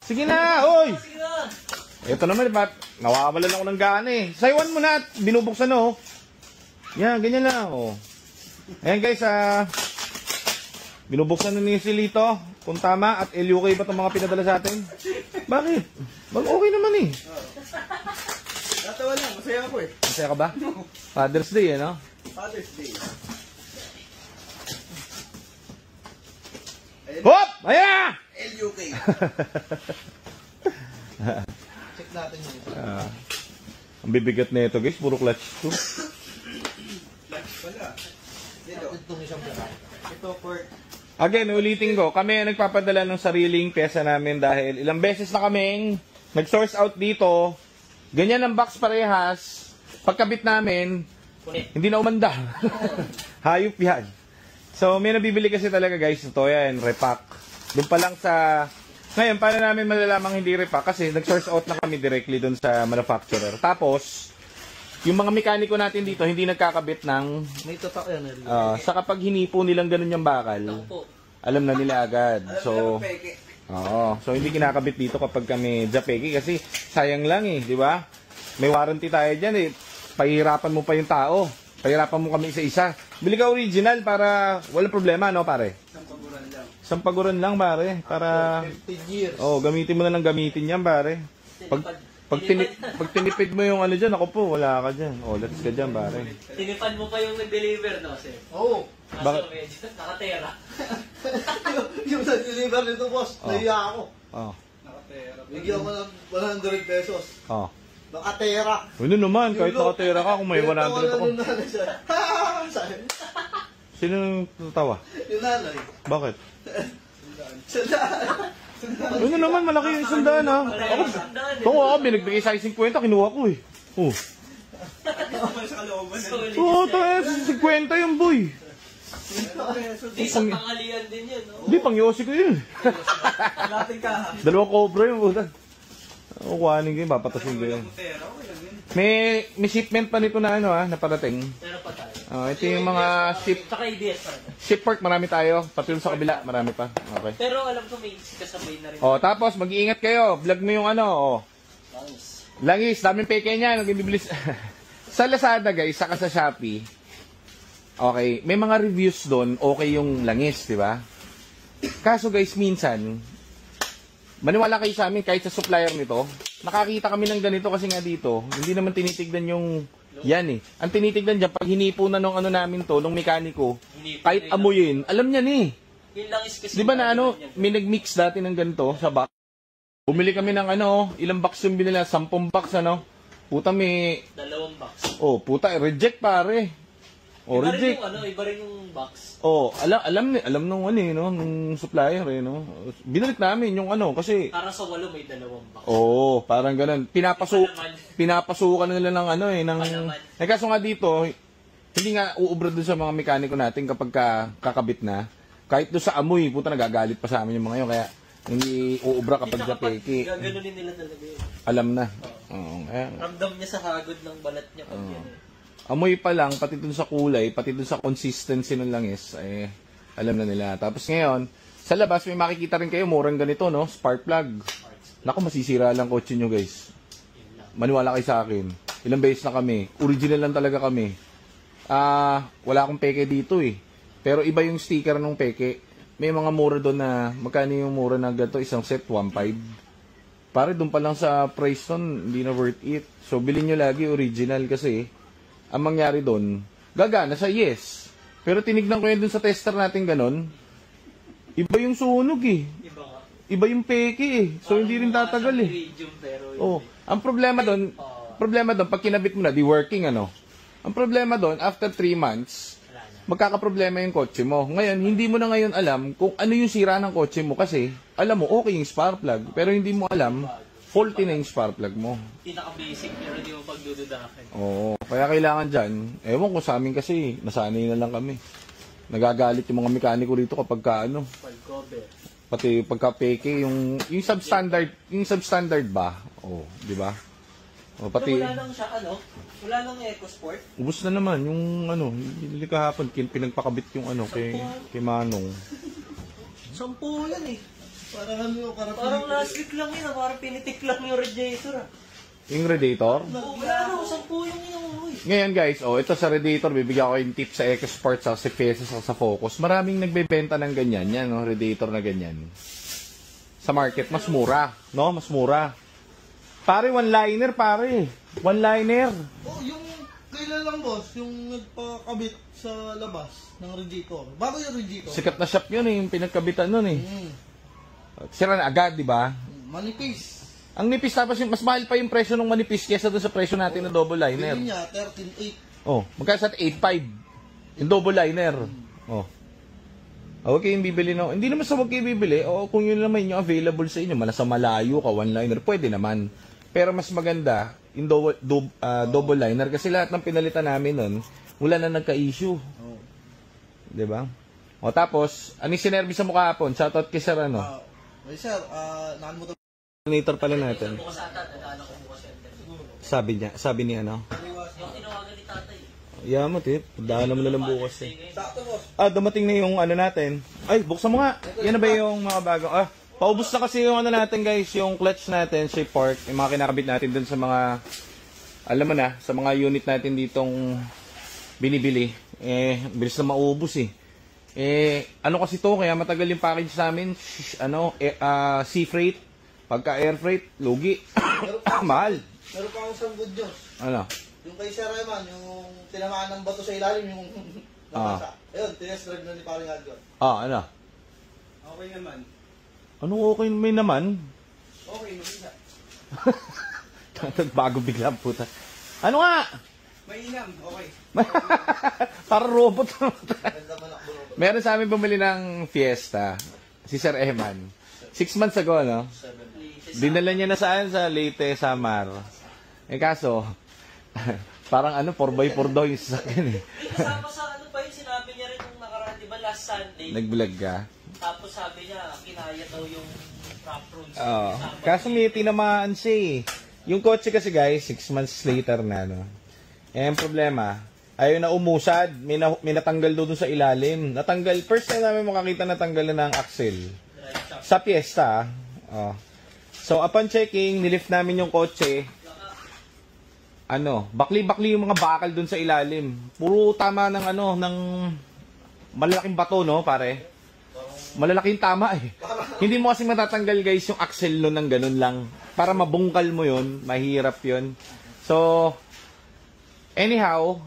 Sige na, oy! Sige na. Ito naman, nawawalan ako ng gana eh. Saywan mo na at binubuksan oh. Yan, ganyan lang oh. Ayan guys, binubuksan na ni Silito kung tama at LUK ba itong mga pinadala sa atin? Bakit? Okay naman eh. Natawa lang, masaya ako eh. Masaya ka ba? Father's Day eh, no? Father's Day. Hop! Ayan! LUK. Check natin yun. Ang bibigat na ito guys, puro clutch to. Clutch pala. Itong isang pala. Ito for... Again, ulitin ko, kami ang nagpapadala ng sariling pyesa namin dahil ilang beses na kaming nag-source out dito. Ganyan ang box parehas. Pagkabit namin, hindi na umanda. Hayop yan. So, may nabibili kasi talaga guys. Ito yan, repack. Doon pa lang sa... Ngayon, paano namin malalamang hindi repack? Kasi nag-source out na kami directly doon sa manufacturer. Tapos, yung mga mekaniko natin dito, hindi nagkakabit ng... May totok yan. sa kapag hinipo nilang ganun yung bakal, alam na nila agad. So, so hindi kinakabit dito kapag kami japeki kasi sayang lang eh, di ba? May warranty tayo dyan eh. Pahirapan mo pa yung tao. Pahirapan mo kami isa-isa. Bili ka original para walang problema, no pare? Sampaguran lang pare. Para, 50 years. oh, gamitin mo na lang gamitin yan pare. Pag tinipid mo yung ano dyan, ako po, wala ka dyan. Oh, let's ka dyan pare. Tinipad mo pa yung nag-deliver, no, sir? Oo. Bakit? Kaso medyo nakatera. Yung nag-deliver nito, boss, nahiya ako. Oh. Bigyan ko ng 100 pesos. Oh. Nakatera. Ano naman, kahit nakatera ka, kung may 100 ako. Sino yung tatawa? Yung nanay. Bakit? Sandaan. Ano naman, malaki yung isandaan ha. Ako, binagbigay sa 50, kinuha ko eh. Oh. Oo, tayo, 50 yung boy. Di sa pangalian din yun, no? Hindi, pang yosi ko yun. Natin ka ha. Dalawang cobra yung buta. Kukuhanin ko yun, papatasin ko yun. May shipment pa nito na ano ha, naparating. Meron pa tayo. Ito yung mga Tsaka ABS pa rin. ship part, marami tayo. Pati yung sa kabila, marami pa. Okay. Pero alam ko may kasabay na rin. Oh, tapos mag-iingat kayo. Vlog mo yung ano, oh. Langis, daming peke niya, nag-ibibilis. Sa Lazada guys, saka sa Shopee, okay, may mga reviews doon, okay yung langis, di ba? Kaso guys, minsan, maniwala kayo sa amin, kahit sa supplier nito, nakakita kami ng ganito kasi nga dito, hindi naman tinitignan yung, yan eh. Ang tinitignan dyan, pag hinipo na nung ano namin to, nung mekaniko, kahit amuyin, alam niya eh. Yung langis kasi. Di ba na ano, may nag-mix dati ng ganito sa box. Bumili kami ng ano, ilang box yung binila, 10 box ano. Puta may... 2 box. Oh, puta, reject pare. Oh, Iba rin reject. yung ano, iba rin yung box. Oh, alam nung ano eh, no, nung supplier eh, no. Binalik namin yung ano, kasi... Para sa 8 may 2 box. Oh, parang ganun. Pinapasukan nila ng ano eh, ng... Eh, kaso nga dito, hindi nga uubra dun sa mga mekaniko natin kapag kakabit na. Kahit doon sa amoy, puta, nagagalit pa sa amin yung mga yun. Kaya hindi uubra kapag japeki. Gaganunin nila talaga yun. Alam na. Oo. Ramdam niya sa hagod ng balat niya pag yan eh. Amoy pa lang, pati dun sa kulay, pati dun sa consistency ng langis, eh, alam na nila. Tapos ngayon, sa labas, may makikita rin kayo, murang ganito, no? Spark plug. Naku, masisira lang kotse nyo, guys. Maniwala kayo sa akin. Ilang beses na kami. Original lang talaga kami. Wala akong peke dito eh. Pero iba yung sticker ng peke. May mga mura doon na, magkano yung mura na ganito, isang set, 1.5. Pare, doon pa lang sa price nun, hindi na worth it. So, bilhin nyo lagi original kasi, ang mangyari doon, gagana sa yes. Pero tinignan ko yun doon sa tester natin ganon, iba yung sunog eh. Iba nga. Iba yung peke eh. So, hindi rin tatagal eh. Oh, ang problema doon, pag kinabit mo na, di working ano. Ang problema doon, after 3 months, magkakaproblema yung kotse mo. Ngayon, hindi mo na ngayon alam kung ano yung sira ng kotse mo kasi alam mo, okay yung spark plug, pero hindi mo alam, faulty na yung spark plug mo. Pinaka-basic, pero hindi mo pagdududakin. Oo, kaya kailangan dyan, ewan ko sa amin kasi, nasanay na lang kami. Nagagalit yung mga mekaniko rito kapag ka ano. Pag-cover. Pati pagka peke, yung substandard ba? Oh, di ba? O, pati, wala nang siya, ano? Wala nang EcoSport? ubos na naman yung ano, hindi kahapon pinagpakabit yung ano kay Manong. 10 yan eh. Parang ano, Parang last week lang yun, parang pinitik lang yung radiator ah. Yung radiator. Wala na, 10 yung inuuwi. Ngayon guys, ito sa radiator, bibigyan ko yung tip sa EcoSport, sa Fiesta, sa Focus. Maraming nagbebenta ng ganyan, yan, no? Radiator na ganyan. Sa market, mas mura, no? Mas mura. Pare, one-liner, pare. One-liner. Oh, yung kailan lang boss, yung nagpakabit sa labas ng radiator. Bago yung radiator. Sikat na shop yun eh, yung pinagkabitan nun eh. Sira na agad, di ba? Manipis. Ang nipis, tapos yung, mas mahal pa yung presyo ng manipis kesa doon sa presyo natin ng double liner. Bili niya, 13.8. Oh, magkano sa 8.5. Yung double liner. Oh. Huwag kayong bibili no. Hindi naman sa huwag kayong bibili. O kung yun naman yung available sa inyo, sa malayo ka, one liner, pwede naman. Pero mas maganda, yung double liner. Kasi lahat ng pinalitan namin nun, wala na nagka-issue. Oh. Diba? O tapos, anong sinervice sa mukha hapon? Shoutout kay Sir ano? Sir, naan mo to. Monitor pala natin. Bukas ata, nadaan ako bukas yan. Sabi ni ano? Yung tinawagan ni tatay. Yamat eh. Daan naman na lang bukas eh. Sakto boss. Dumating na yung ano natin. Ay, buksan mo nga. Yan na ba yung mga bago? Paubos na kasi yung ano natin guys, yung clutch natin, shape part, yung mga kinakabit natin dun sa mga, alam mo na, sa mga unit natin ditong binibili. Bilis na maubos eh. Ano kasi to, kaya matagal yung package sa amin, sea freight, pagka air freight, lugi. Mahal. Meron pa akong isang good news. Ano? Yung kay Sir Eman, yung tinamaan ng bato sa ilalim, yung nabasa. Ayun, tinest-drive na ni Paring Adjon. Ano? Okay naman. Anong okay may naman? Okay, mag-isa. Bago bigla puta. Ano nga? May inam, okay. Para robot. Ganda manakbo robot. Meron sa amin bumili ng Fiesta. Si Sir Eman. 6 months ago, no? Dinala niya na saan? Sa Leyte, Samar. Kaso, parang 4x4 daw yung sasakyan eh. Kasama sa ano pa yun, sinabi niya rin nung nakaraan, di ba last Sunday? Nag-vlog ka? Tapos sabi niya, kinaya daw yung front roads. Kaso may tinamaan siya eh. Yung kotse kasi guys, 6 months later na, no? Ang problema, ayaw na umusad. May natanggal doon sa ilalim. Natanggal, first time namin makakita natanggal na ng axle. Sa Fiesta, So, upon checking, nilift namin yung kotse. Bakli-bakli yung mga bakal doon sa ilalim. Puro tama ng ng malalaking bato, no, pare? Malalaking tama eh. Hindi mo kasi matatanggal guys yung axle nun ng ganun lang. Para mabungkal mo yun, mahirap yun. So, anyhow,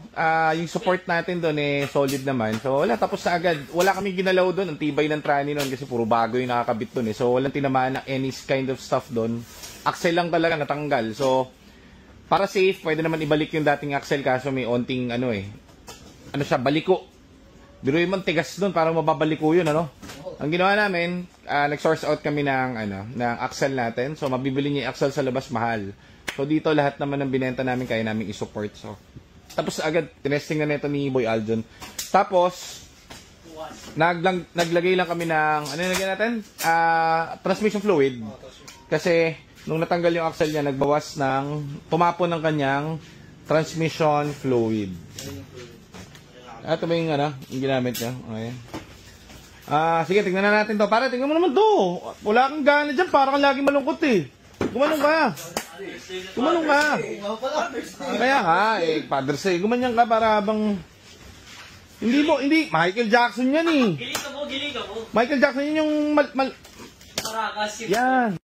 yung support natin doon solid naman. So, wala, tapos na agad. Wala kami ginalaw doon. Ang tibay ng tranny noon kasi puro bago yung nakakabit doon. So, walang tinamaan na any kind of stuff doon. Axle lang talaga natanggal. So, para safe, pwede naman ibalik yung dating axle kaso may onting baliko. Biro yung tigas doon, parang mababaliko yun, Ang ginawa namin, nag-source out kami ng axle natin. So, mabibili niya yung axle sa labas, mahal. So, dito lahat naman ng binenta namin, kaya namin i-support. So, tapos agad, tinesting na neto ni Boy Aljon. Tapos, naglagay lang kami ng, nilagay natin? Transmission fluid. Kasi, nung natanggal yung axle niya, nagbawas tumapon ng kanyang transmission fluid. Ito ba yung yung ginamit niya? Okay. Sige, tignan na natin to. Para, tignan mo naman to. Wala kang gana dyan, parang laging malungkot eh. Gumanong ka. Kaya nga, Father's Day. Gumanyan ka para habang... Hindi, Michael Jackson yan eh. Giling ka mo. Michael Jackson yun yung Marakas. Yan.